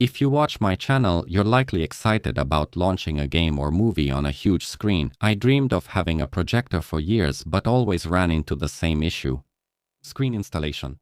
If you watch my channel, you're likely excited about launching a game or movie on a huge screen. I dreamed of having a projector for years, but always ran into the same issue. Screen installation.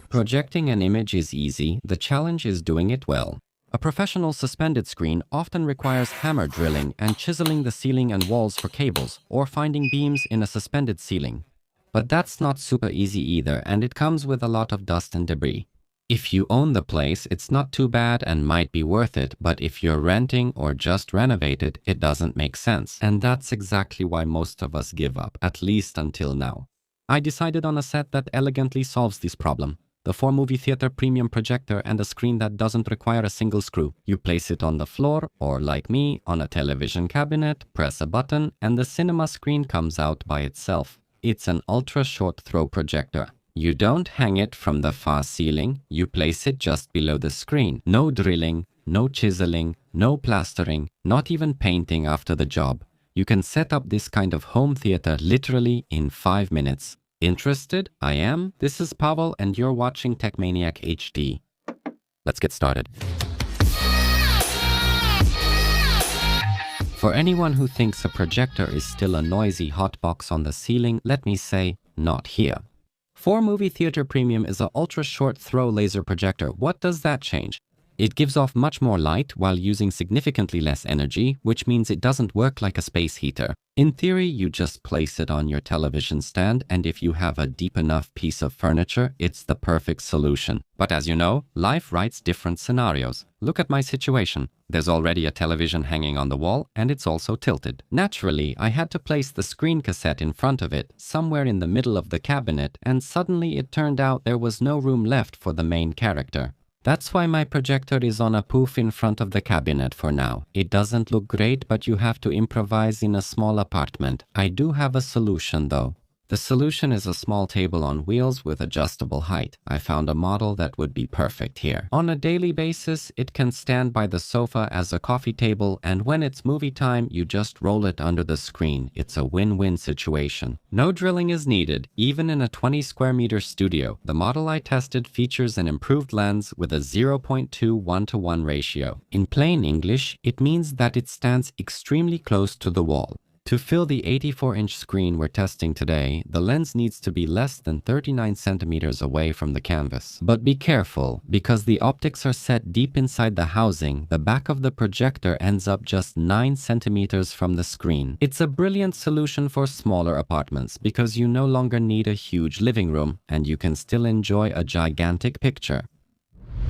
Projecting an image is easy, the challenge is doing it well. A professional suspended screen often requires hammer drilling and chiseling the ceiling and walls for cables, or finding beams in a suspended ceiling. But that's not super easy either, and it comes with a lot of dust and debris. If you own the place, it's not too bad and might be worth it, but if you're renting or just renovated, it doesn't make sense. And that's exactly why most of us give up, at least until now. I decided on a set that elegantly solves this problem. The 4-movie theater premium projector and a screen that doesn't require a single screw. You place it on the floor, or like me, on a television cabinet, press a button, and the cinema screen comes out by itself. It's an ultra-short throw projector. You don't hang it from the far ceiling, you place it just below the screen. No drilling, no chiseling, no plastering, not even painting after the job. You can set up this kind of home theater literally in 5 minutes. Interested? I am. This is Pavel and you're watching TechManiac HD. Let's get started. For anyone who thinks a projector is still a noisy hotbox on the ceiling, let me say, not here. 4-movie theater premium is an ultra-short throw laser projector. What does that change? It gives off much more light while using significantly less energy, which means it doesn't work like a space heater. In theory, you just place it on your television stand, and if you have a deep enough piece of furniture, it's the perfect solution. But as you know, life writes different scenarios. Look at my situation. There's already a television hanging on the wall, and it's also tilted. Naturally, I had to place the screen cassette in front of it, somewhere in the middle of the cabinet, and suddenly it turned out there was no room left for the main character. That's why my projector is on a poof in front of the cabinet for now. It doesn't look great, but you have to improvise in a small apartment. I do have a solution though. The solution is a small table on wheels with adjustable height. I found a model that would be perfect here. On a daily basis, it can stand by the sofa as a coffee table, and when it's movie time, you just roll it under the screen. It's a win-win situation. No drilling is needed, even in a 20 square meter studio. The model I tested features an improved lens with a 0.2 1:1 ratio. In plain English, it means that it stands extremely close to the wall. To fill the 84-inch screen we're testing today, the lens needs to be less than 39 centimeters away from the canvas. But be careful, because the optics are set deep inside the housing, the back of the projector ends up just 9 centimeters from the screen. It's a brilliant solution for smaller apartments, because you no longer need a huge living room, and you can still enjoy a gigantic picture.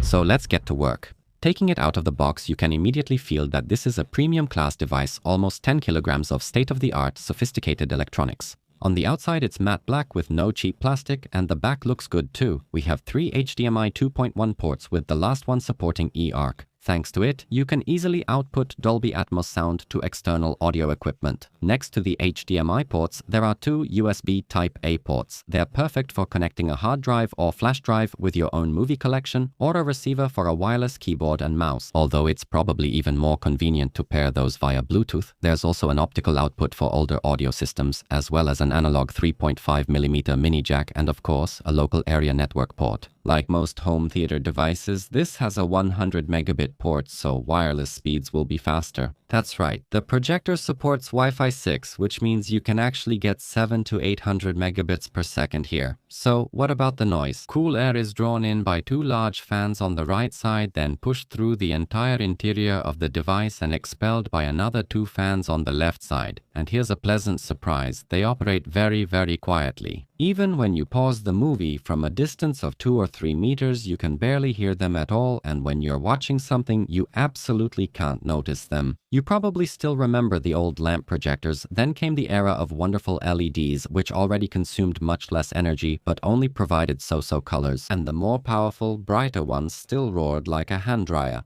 So let's get to work. Taking it out of the box, you can immediately feel that this is a premium class device, almost 10 kilograms of state-of-the-art sophisticated electronics. On the outside, it's matte black with no cheap plastic, and the back looks good too. We have 3 HDMI 2.1 ports with the last one supporting eARC. Thanks to it, you can easily output Dolby Atmos sound to external audio equipment. Next to the HDMI ports, there are 2 USB Type-A ports. They're perfect for connecting a hard drive or flash drive with your own movie collection, or a receiver for a wireless keyboard and mouse. Although it's probably even more convenient to pair those via Bluetooth, there's also an optical output for older audio systems, as well as an analog 3.5mm mini jack and, of course, a local area network port. Like most home theater devices, this has a 100 megabit port, so wireless speeds will be faster. That's right, the projector supports Wi-Fi 6, which means you can actually get 700 to 800 megabits per second here. So what about the noise? Cool air is drawn in by 2 large fans on the right side, then pushed through the entire interior of the device and expelled by another 2 fans on the left side. And here's a pleasant surprise, they operate very, very quietly. Even when you pause the movie from a distance of 2 or 3 meters, you can barely hear them at all, and when you're watching something, you absolutely can't notice them. You probably still remember the old lamp projectors. Then came the era of wonderful LEDs, which already consumed much less energy, but only provided so-so colors, and the more powerful, brighter ones still roared like a hand dryer.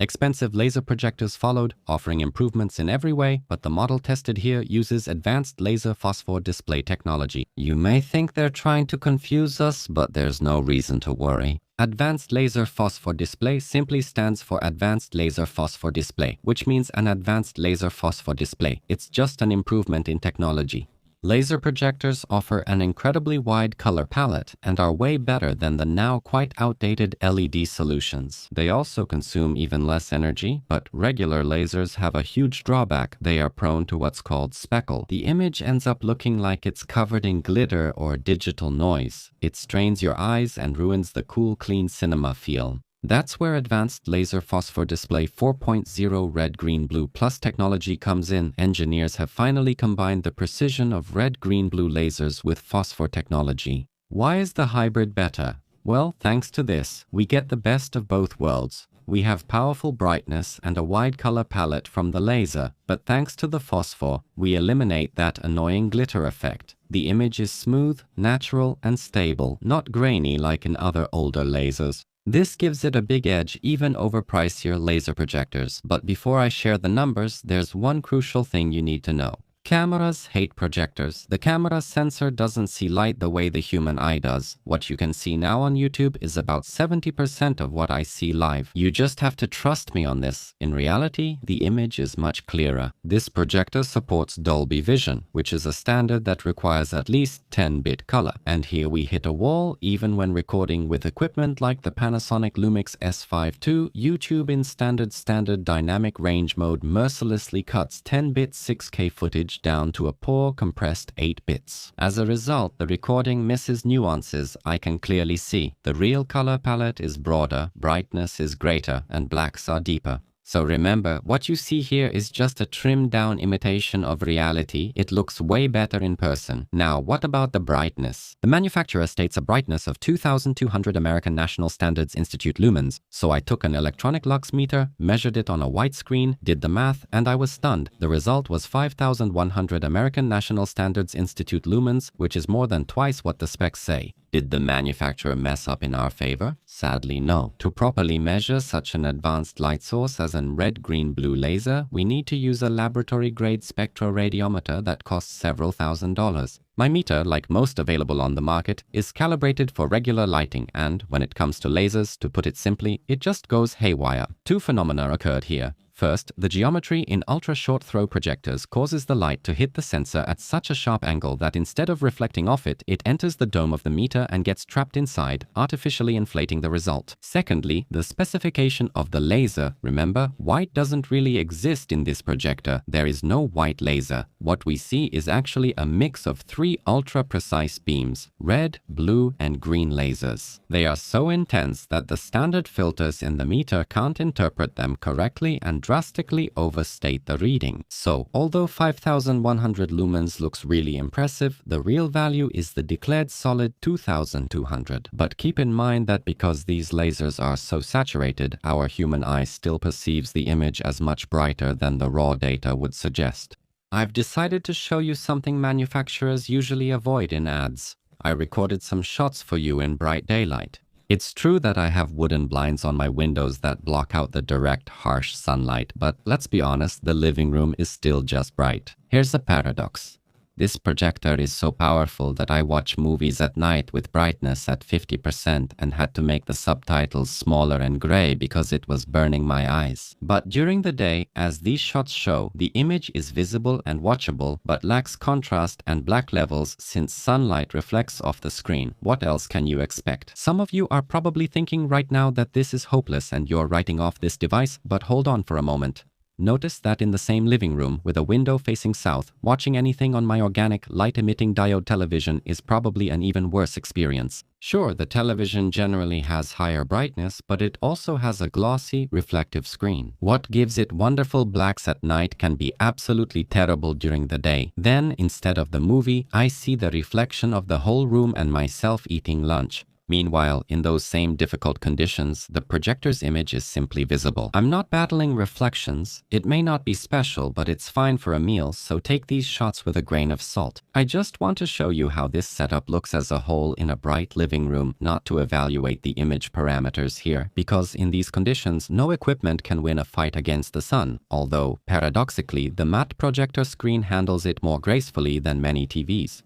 Expensive laser projectors followed, offering improvements in every way, but the model tested here uses advanced laser phosphor display technology. You may think they're trying to confuse us, but there's no reason to worry. Advanced Laser Phosphor Display simply stands for Advanced Laser Phosphor Display, which means an advanced laser phosphor display. It's just an improvement in technology. Laser projectors offer an incredibly wide color palette and are way better than the now quite outdated LED solutions. They also consume even less energy, but regular lasers have a huge drawback. They are prone to what's called speckle. The image ends up looking like it's covered in glitter or digital noise. It strains your eyes and ruins the cool, clean cinema feel. That's where Advanced Laser Phosphor Display 4.0 Red Green Blue Plus technology comes in. Engineers have finally combined the precision of red green blue lasers with phosphor technology. Why is the hybrid better? Well, thanks to this, we get the best of both worlds. We have powerful brightness and a wide color palette from the laser, but thanks to the phosphor, we eliminate that annoying glitter effect. The image is smooth, natural, and stable, not grainy like in other older lasers. This gives it a big edge even over pricier laser projectors. But before I share the numbers, there's one crucial thing you need to know. Cameras hate projectors. The camera sensor doesn't see light the way the human eye does. What you can see now on YouTube is about 70% of what I see live. You just have to trust me on this. In reality, the image is much clearer. This projector supports Dolby Vision, which is a standard that requires at least 10-bit color. And here we hit a wall even when recording with equipment like the Panasonic Lumix S5 II. YouTube in standard dynamic range mode mercilessly cuts 10-bit 6K footage down to a poor compressed 8 bits. As a result, the recording misses nuances I can clearly see. The real color palette is broader, brightness is greater, and blacks are deeper. So remember, what you see here is just a trimmed down imitation of reality. It looks way better in person. Now, what about the brightness? The manufacturer states a brightness of 2,200 American National Standards Institute lumens. So I took an electronic lux meter, measured it on a white screen, did the math, and I was stunned. The result was 5,100 American National Standards Institute lumens, which is more than twice what the specs say. Did the manufacturer mess up in our favor? Sadly, no. To properly measure such an advanced light source as a red-green-blue laser, we need to use a laboratory-grade spectroradiometer that costs several $1,000s. My meter, like most available on the market, is calibrated for regular lighting and, when it comes to lasers, to put it simply, it just goes haywire. Two phenomena occurred here. First, the geometry in ultra-short throw projectors causes the light to hit the sensor at such a sharp angle that instead of reflecting off it, it enters the dome of the meter and gets trapped inside, artificially inflating the result. Secondly, the specification of the laser. Remember, white doesn't really exist in this projector. There is no white laser. What we see is actually a mix of three ultra-precise beams, red, blue, and green lasers. They are so intense that the standard filters in the meter can't interpret them correctly and drastically overstate the reading. So, although 5,100 lumens looks really impressive, the real value is the declared solid 2,200. But keep in mind that because these lasers are so saturated, our human eye still perceives the image as much brighter than the raw data would suggest. I've decided to show you something manufacturers usually avoid in ads. I recorded some shots for you in bright daylight. It's true that I have wooden blinds on my windows that block out the direct, harsh sunlight, but let's be honest, the living room is still just bright. Here's a paradox. This projector is so powerful that I watch movies at night with brightness at 50% and had to make the subtitles smaller and gray because it was burning my eyes. But during the day, as these shots show, the image is visible and watchable but lacks contrast and black levels since sunlight reflects off the screen. What else can you expect? Some of you are probably thinking right now that this is hopeless and you're writing off this device, but hold on for a moment. Notice that in the same living room with a window facing south, watching anything on my organic, light-emitting diode television is probably an even worse experience. Sure, the television generally has higher brightness, but it also has a glossy, reflective screen. What gives it wonderful blacks at night can be absolutely terrible during the day. Then, instead of the movie, I see the reflection of the whole room and myself eating lunch. Meanwhile, in those same difficult conditions, the projector's image is simply visible. I'm not battling reflections. It may not be special, but it's fine for a meal, so take these shots with a grain of salt. I just want to show you how this setup looks as a whole in a bright living room, not to evaluate the image parameters here, because in these conditions, no equipment can win a fight against the sun, although, paradoxically, the matte projector screen handles it more gracefully than many TVs.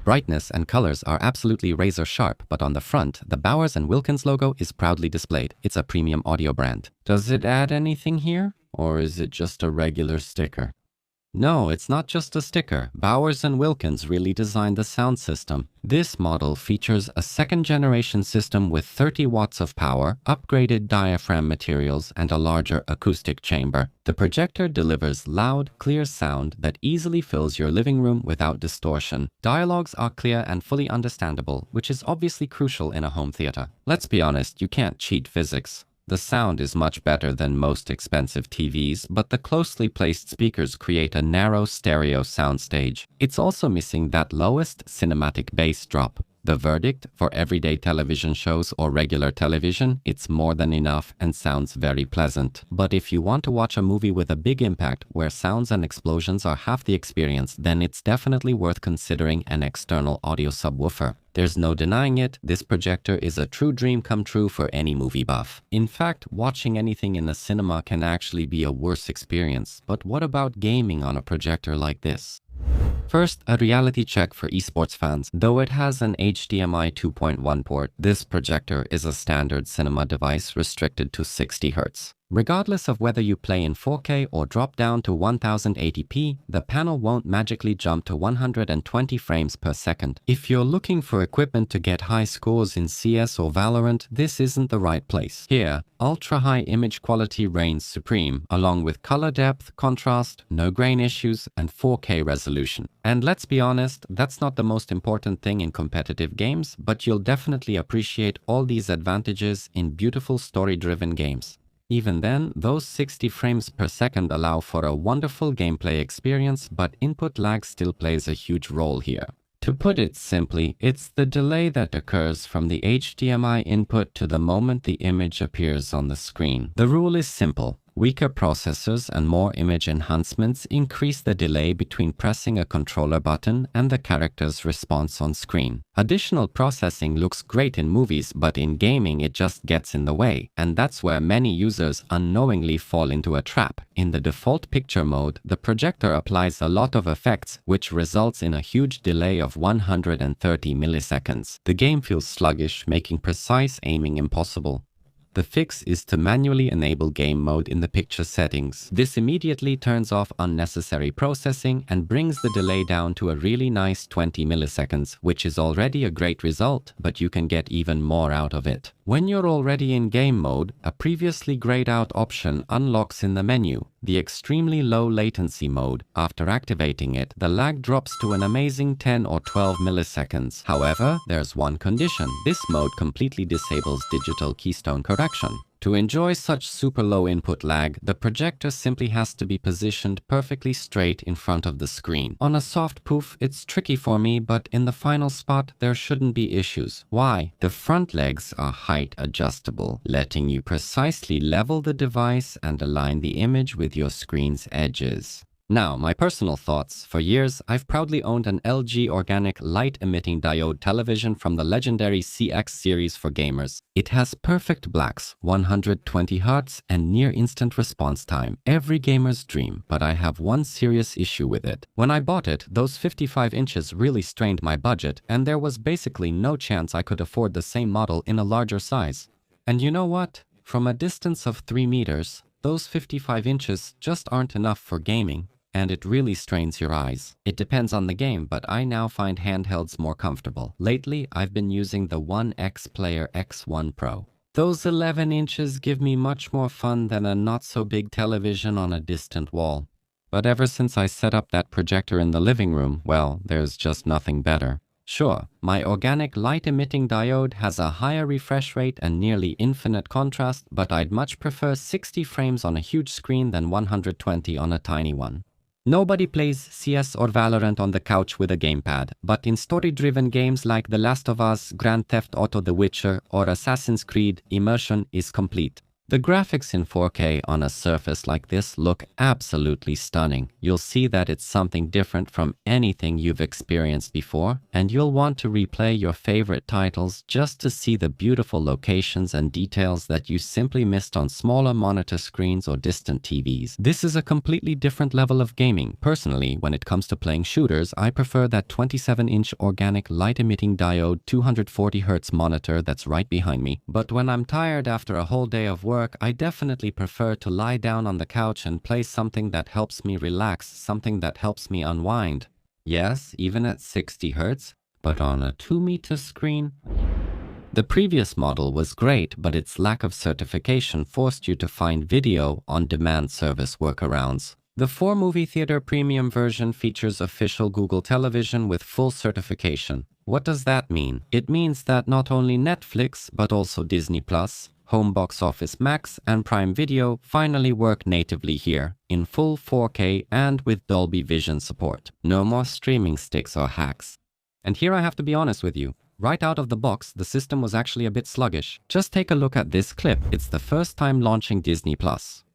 Brightness and colors are absolutely razor sharp, but on the front, the Bowers & Wilkins logo is proudly displayed. It's a premium audio brand. Does it add anything here? Or is it just a regular sticker? No, it's not just a sticker. Bowers and Wilkins really designed the sound system. This model features a second-generation system with 30 watts of power, upgraded diaphragm materials, and a larger acoustic chamber. The projector delivers loud, clear sound that easily fills your living room without distortion. Dialogues are clear and fully understandable, which is obviously crucial in a home theater. Let's be honest, you can't cheat physics. The sound is much better than most expensive TVs, but the closely placed speakers create a narrow stereo soundstage. It's also missing that lowest cinematic bass drop. The verdict for everyday television shows or regular television, it's more than enough and sounds very pleasant. But if you want to watch a movie with a big impact where sounds and explosions are half the experience, then it's definitely worth considering an external audio subwoofer. There's no denying it, this projector is a true dream come true for any movie buff. In fact, watching anything in a cinema can actually be a worse experience. But what about gaming on a projector like this? First, a reality check for esports fans. Though it has an HDMI 2.1 port, this projector is a standard cinema device restricted to 60 Hz. Regardless of whether you play in 4K or drop down to 1080p, the panel won't magically jump to 120 frames per second. If you're looking for equipment to get high scores in CS or Valorant, this isn't the right place. Here, ultra-high image quality reigns supreme, along with color depth, contrast, no grain issues, and 4K resolution. And let's be honest, that's not the most important thing in competitive games, but you'll definitely appreciate all these advantages in beautiful story-driven games. Even then, those 60 frames per second allow for a wonderful gameplay experience, but input lag still plays a huge role here. To put it simply, it's the delay that occurs from the HDMI input to the moment the image appears on the screen. The rule is simple. Weaker processors and more image enhancements increase the delay between pressing a controller button and the character's response on screen. Additional processing looks great in movies, but in gaming it just gets in the way, and that's where many users unknowingly fall into a trap. In the default picture mode, the projector applies a lot of effects, which results in a huge delay of 130 milliseconds. The game feels sluggish, making precise aiming impossible. The fix is to manually enable game mode in the picture settings. This immediately turns off unnecessary processing and brings the delay down to a really nice 20 milliseconds, which is already a great result, but you can get even more out of it. When you're already in game mode, a previously grayed out option unlocks in the menu, the extremely low latency mode. After activating it, the lag drops to an amazing 10 or 12 milliseconds. However, there's one condition. This mode completely disables digital keystone correction. To enjoy such super low input lag, the projector simply has to be positioned perfectly straight in front of the screen. On a soft poof, it's tricky for me, but in the final spot, there shouldn't be issues. Why? The front legs are height adjustable, letting you precisely level the device and align the image with your screen's edges. Now, my personal thoughts. For years, I've proudly owned an LG organic light-emitting diode television from the legendary CX series for gamers. It has perfect blacks, 120 Hz, and near-instant response time. Every gamer's dream, but I have one serious issue with it. When I bought it, those 55 inches really strained my budget, and there was basically no chance I could afford the same model in a larger size. And you know what? From a distance of 3 meters, those 55 inches just aren't enough for gaming. And it really strains your eyes. It depends on the game, but I now find handhelds more comfortable. Lately, I've been using the One X Player X1 Pro. Those 11 inches give me much more fun than a not-so-big television on a distant wall. But ever since I set up that projector in the living room, well, there's just nothing better. Sure, my organic light-emitting diode has a higher refresh rate and nearly infinite contrast, but I'd much prefer 60 frames on a huge screen than 120 on a tiny one. Nobody plays CS or Valorant on the couch with a gamepad, but in story-driven games like The Last of Us, Grand Theft Auto The Witcher, or Assassin's Creed, immersion is complete. The graphics in 4K on a surface like this look absolutely stunning. You'll see that it's something different from anything you've experienced before, and you'll want to replay your favorite titles just to see the beautiful locations and details that you simply missed on smaller monitor screens or distant TVs. This is a completely different level of gaming. Personally, when it comes to playing shooters, I prefer that 27-inch organic light-emitting diode 240 Hz monitor that's right behind me. But when I'm tired after a whole day of work, work, I definitely prefer to lie down on the couch and play something that helps me relax, something that helps me unwind. Yes, even at 60 Hz, but on a 2-meter screen? The previous model was great, but its lack of certification forced you to find video on-demand service workarounds. The 4-movie theater premium version features official Google Television with full certification. What does that mean? It means that not only Netflix, but also Disney+, Home Box Office Max, and Prime Video finally work natively here, in full 4K and with Dolby Vision support. No more streaming sticks or hacks. And here I have to be honest with you. Right out of the box, the system was actually a bit sluggish. Just take a look at this clip. It's the first time launching Disney+.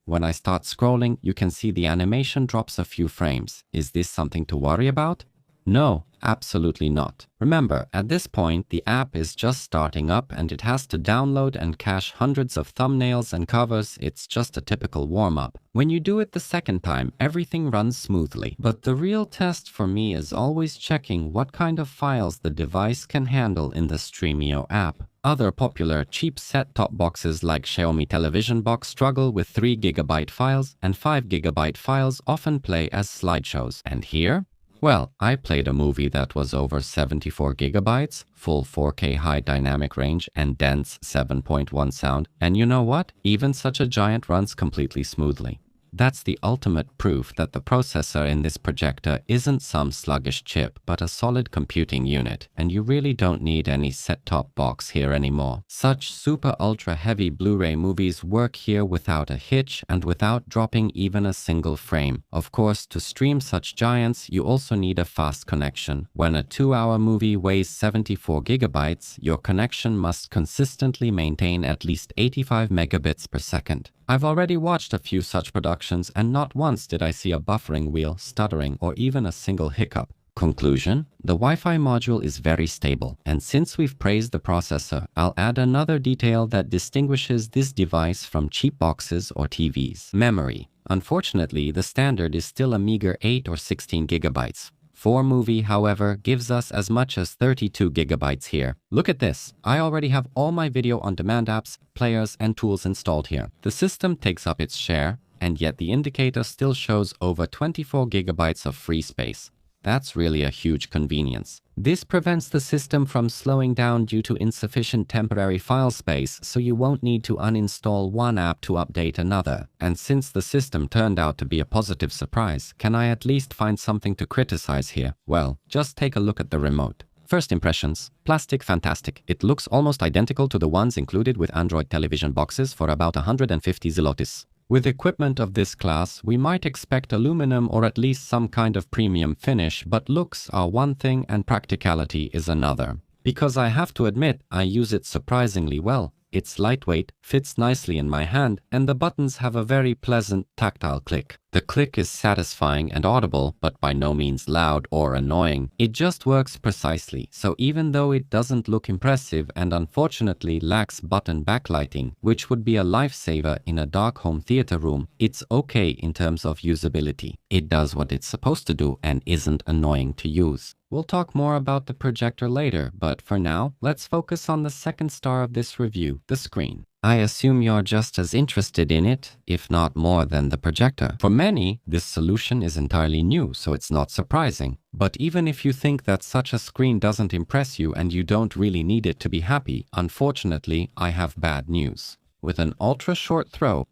When I start scrolling, you can see the animation drops a few frames. Is this something to worry about? No, absolutely not. Remember, at this point, the app is just starting up and it has to download and cache hundreds of thumbnails and covers. It's just a typical warm-up. When you do it the second time, everything runs smoothly. But the real test for me is always checking what kind of files the device can handle in the Streamio app. Other popular cheap set-top boxes like Xiaomi Television Box struggle with 3 GB files, and 5 GB files often play as slideshows. And here? Well, I played a movie that was over 74 GB, full 4K high dynamic range, and dense 7.1 sound. And you know what? Even such a giant runs completely smoothly. That's the ultimate proof that the processor in this projector isn't some sluggish chip, but a solid computing unit, and you really don't need any set-top box here anymore. Such super ultra heavy Blu-ray movies work here without a hitch and without dropping even a single frame. Of course, to stream such giants, you also need a fast connection. When a 2-hour movie weighs 74 GB, your connection must consistently maintain at least 85 megabits per second. I've already watched a few such productions and not once did I see a buffering wheel, stuttering, or even a single hiccup. Conclusion: the Wi-Fi module is very stable, and since we've praised the processor, I'll add another detail that distinguishes this device from cheap boxes or TVs. Memory. Unfortunately, the standard is still a meager 8 or 16 GB. 4movie, however, gives us as much as 32 GB here. Look at this. I already have all my video on demand apps, players, and tools installed here. The system takes up its share, and yet the indicator still shows over 24 GB of free space. That's really a huge convenience. This prevents the system from slowing down due to insufficient temporary file space, so you won't need to uninstall one app to update another. And since the system turned out to be a positive surprise, can I at least find something to criticize here? Well, just take a look at the remote. First impressions. Plastic fantastic. It looks almost identical to the ones included with Android television boxes for about 150 zlotys. With equipment of this class, we might expect aluminum or at least some kind of premium finish, but looks are one thing and practicality is another. Because I have to admit, I use it surprisingly well. It's lightweight, fits nicely in my hand, and the buttons have a very pleasant tactile click. The click is satisfying and audible, but by no means loud or annoying. It just works precisely, so even though it doesn't look impressive and unfortunately lacks button backlighting, which would be a lifesaver in a dark home theater room, it's okay in terms of usability. It does what it's supposed to do and isn't annoying to use. We'll talk more about the projector later, but for now, let's focus on the second star of this review, the screen. I assume you're just as interested in it, if not more than the projector. For many, this solution is entirely new, so it's not surprising. But even if you think that such a screen doesn't impress you and you don't really need it to be happy, unfortunately, I have bad news. With an ultra-short throw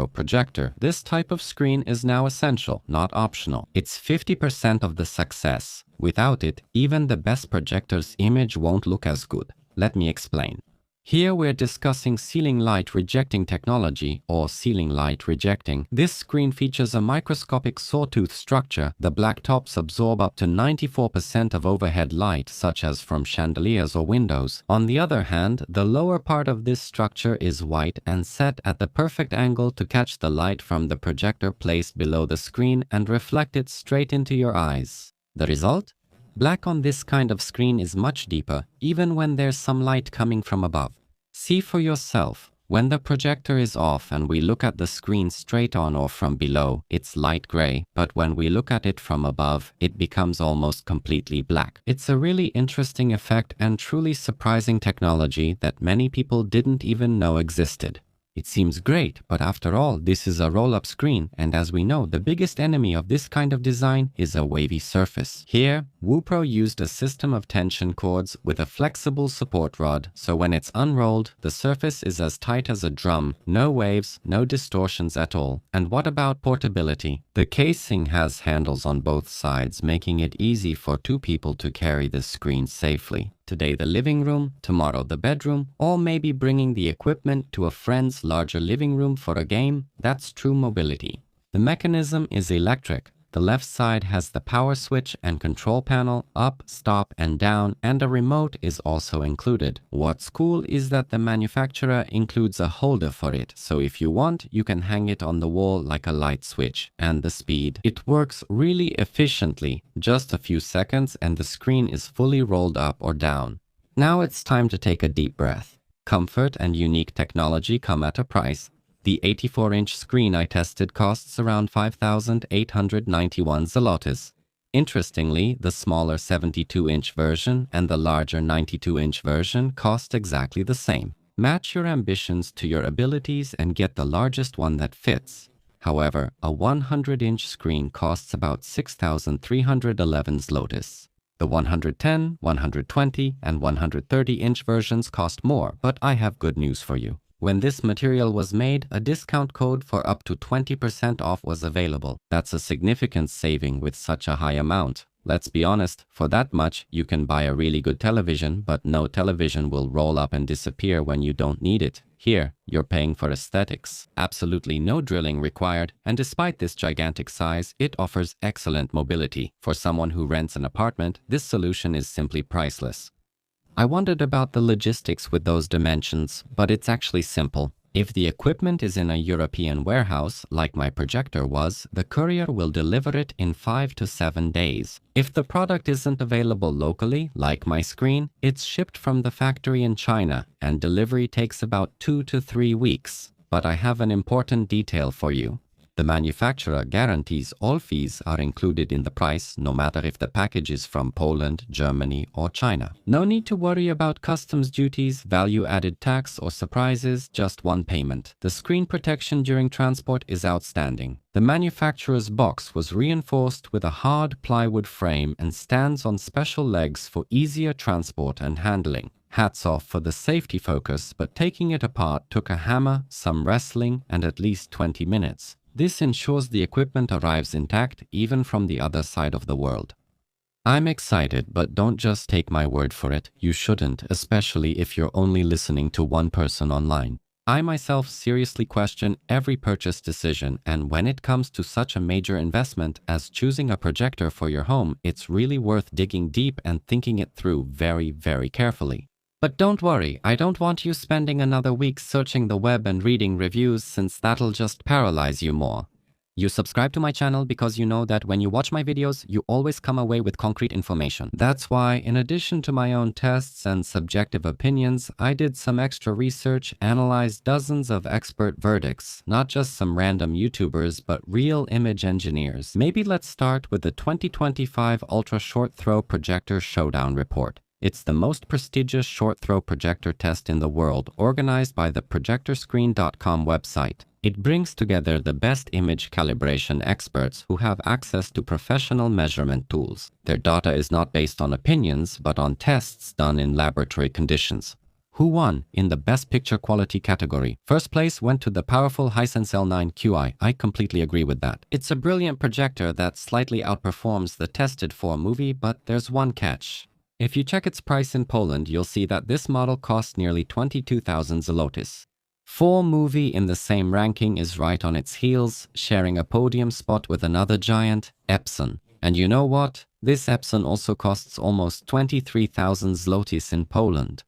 projector, this type of screen is now essential, not optional. It's 50% of the success. Without it, even the best projector's image won't look as good. Let me explain. Here we're discussing ceiling light rejecting technology, or ceiling light rejecting. This screen features a microscopic sawtooth structure. The black tops absorb up to 94% of overhead light, such as from chandeliers or windows. On the other hand, the lower part of this structure is white and set at the perfect angle to catch the light from the projector placed below the screen and reflect it straight into your eyes. The result? Black on this kind of screen is much deeper, even when there's some light coming from above. See for yourself. When the projector is off and we look at the screen straight on or from below, it's light gray, but when we look at it from above, it becomes almost completely black. It's a really interesting effect and truly surprising technology that many people didn't even know existed. It seems great, but after all, this is a roll-up screen, and as we know, the biggest enemy of this kind of design is a wavy surface. Here, WooPro used a system of tension cords with a flexible support rod, so when it's unrolled, the surface is as tight as a drum, no waves, no distortions at all. And what about portability? The casing has handles on both sides, making it easy for two people to carry the screen safely. Today the living room, tomorrow the bedroom, or maybe bringing the equipment to a friend's larger living room for a game. That's true mobility. The mechanism is electric. The left side has the power switch and control panel, up, stop, and down, and a remote is also included. What's cool is that the manufacturer includes a holder for it, so if you want, you can hang it on the wall like a light switch. And the speed. It works really efficiently, just a few seconds, and the screen is fully rolled up or down. Now it's time to take a deep breath. Comfort and unique technology come at a price. The 84-inch screen I tested costs around 5,891 zlotys. Interestingly, the smaller 72-inch version and the larger 92-inch version cost exactly the same. Match your ambitions to your abilities and get the largest one that fits. However, a 100-inch screen costs about 6,311 zlotys. The 110, 120, and 130-inch versions cost more, but I have good news for you. When this material was made, a discount code for up to 20% off was available. That's a significant saving with such a high amount. Let's be honest, for that much, you can buy a really good television, but no television will roll up and disappear when you don't need it. Here, you're paying for aesthetics. Absolutely no drilling required, and despite this gigantic size, it offers excellent mobility. For someone who rents an apartment, this solution is simply priceless. I wondered about the logistics with those dimensions, but it's actually simple. If the equipment is in a European warehouse, like my projector was, the courier will deliver it in 5 to 7 days. If the product isn't available locally, like my screen, it's shipped from the factory in China, and delivery takes about 2 to 3 weeks. But I have an important detail for you. The manufacturer guarantees all fees are included in the price, no matter if the package is from Poland, Germany, or China. No need to worry about customs duties, value-added tax, or surprises, just one payment. The screen protection during transport is outstanding. The manufacturer's box was reinforced with a hard plywood frame and stands on special legs for easier transport and handling. Hats off for the safety focus, but taking it apart took a hammer, some wrestling, and at least 20 minutes. This ensures the equipment arrives intact even from the other side of the world. I'm excited, but don't just take my word for it. You shouldn't, especially if you're only listening to one person online. I myself seriously question every purchase decision, and when it comes to such a major investment as choosing a projector for your home, it's really worth digging deep and thinking it through very, very carefully. But don't worry, I don't want you spending another week searching the web and reading reviews, since that'll just paralyze you more. You subscribe to my channel because you know that when you watch my videos, you always come away with concrete information. That's why, in addition to my own tests and subjective opinions, I did some extra research, analyzed dozens of expert verdicts, not just some random YouTubers, but real image engineers. Maybe let's start with the 2025 Ultra Short Throw Projector Showdown Report. It's the most prestigious short-throw projector test in the world, organized by the projectorscreen.com website. It brings together the best image calibration experts who have access to professional measurement tools. Their data is not based on opinions, but on tests done in laboratory conditions. Who won in the Best Picture Quality category? First place went to the powerful Hisense L9 QI. I completely agree with that. It's a brilliant projector that slightly outperforms the tested 4-movie, but there's one catch. If you check its price in Poland, you'll see that this model costs nearly 22,000 zlotys. 4-movie in the same ranking is right on its heels, sharing a podium spot with another giant, Epson. And you know what? This Epson also costs almost 23,000 zlotys in Poland.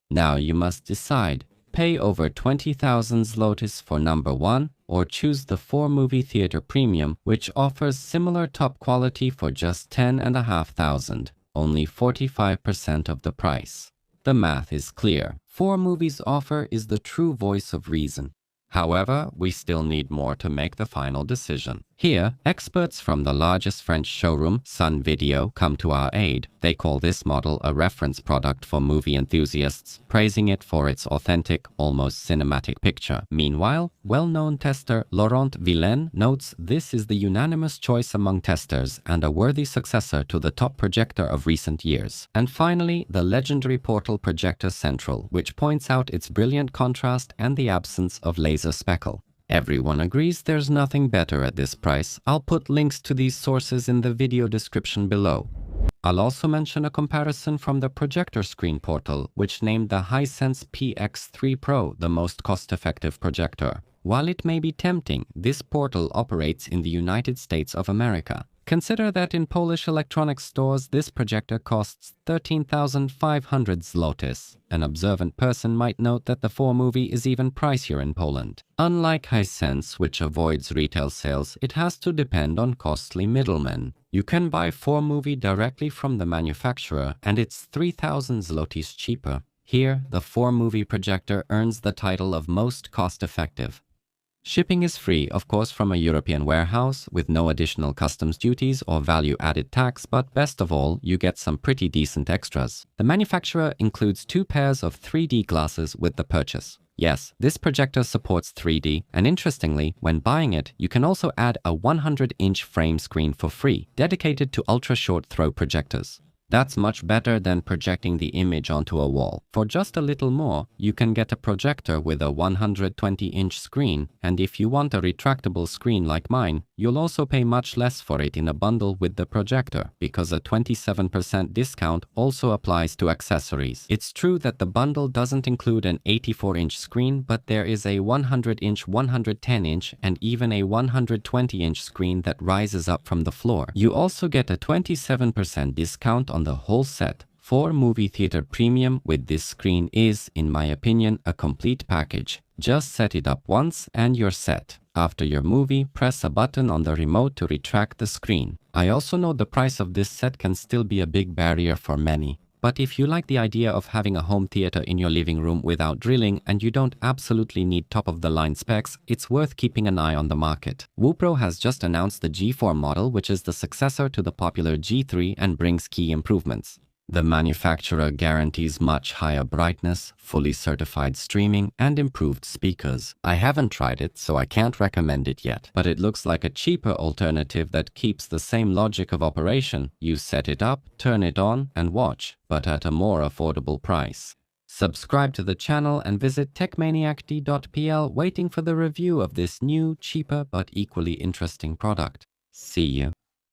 Now you must decide, pay over 20,000 zlotys for number 1, or choose the 4-movie Theater Premium, which offers similar top quality for just 10,500. Only 45% of the price. The math is clear. 4-movie's offer is the true voice of reason. However, we still need more to make the final decision. Here, experts from the largest French showroom, Sun Video, come to our aid. They call this model a reference product for movie enthusiasts, praising it for its authentic, almost cinematic picture. Meanwhile, well-known tester Laurent Villain notes this is the unanimous choice among testers and a worthy successor to the top projector of recent years. And finally, the legendary portal Projector Central, which points out its brilliant contrast and the absence of laser speckle. Everyone agrees there's nothing better at this price. I'll put links to these sources in the video description below. I'll also mention a comparison from the Projector Screen portal, which named the Hisense PX3 Pro the most cost-effective projector. While it may be tempting, this portal operates in the United States of America. Consider that in Polish electronics stores, this projector costs 13,500 zlotys. An observant person might note that the 4Movie is even pricier in Poland. Unlike Hisense, which avoids retail sales, it has to depend on costly middlemen. You can buy 4Movie directly from the manufacturer, and it's 3,000 zlotys cheaper. Here, the 4Movie projector earns the title of most cost-effective. Shipping is free, of course, from a European warehouse with no additional customs duties or value-added tax, but best of all, you get some pretty decent extras. The manufacturer includes 2 pairs of 3D glasses with the purchase. Yes, this projector supports 3D, and interestingly, when buying it, you can also add a 100-inch frame screen for free, dedicated to ultra-short throw projectors. That's much better than projecting the image onto a wall. For just a little more, you can get a projector with a 120-inch screen, and if you want a retractable screen like mine, you'll also pay much less for it in a bundle with the projector, because a 27% discount also applies to accessories. It's true that the bundle doesn't include an 84-inch screen, but there is a 100-inch, 110-inch, and even a 120-inch screen that rises up from the floor. You also get a 27% discount on the whole set. 4Movie Theater Premium with this screen is, in my opinion, a complete package. Just set it up once and you're set. After your movie, press a button on the remote to retract the screen. I also know the price of this set can still be a big barrier for many. But if you like the idea of having a home theater in your living room without drilling and you don't absolutely need top-of-the-line specs, it's worth keeping an eye on the market. Wupro has just announced the G4 model, which is the successor to the popular G3 and brings key improvements. The manufacturer guarantees much higher brightness, fully certified streaming, and improved speakers. I haven't tried it, so I can't recommend it yet, but it looks like a cheaper alternative that keeps the same logic of operation. You set it up, turn it on, and watch, but at a more affordable price. Subscribe to the channel and visit techmaniacd.pl waiting for the review of this new, cheaper, but equally interesting product. See you.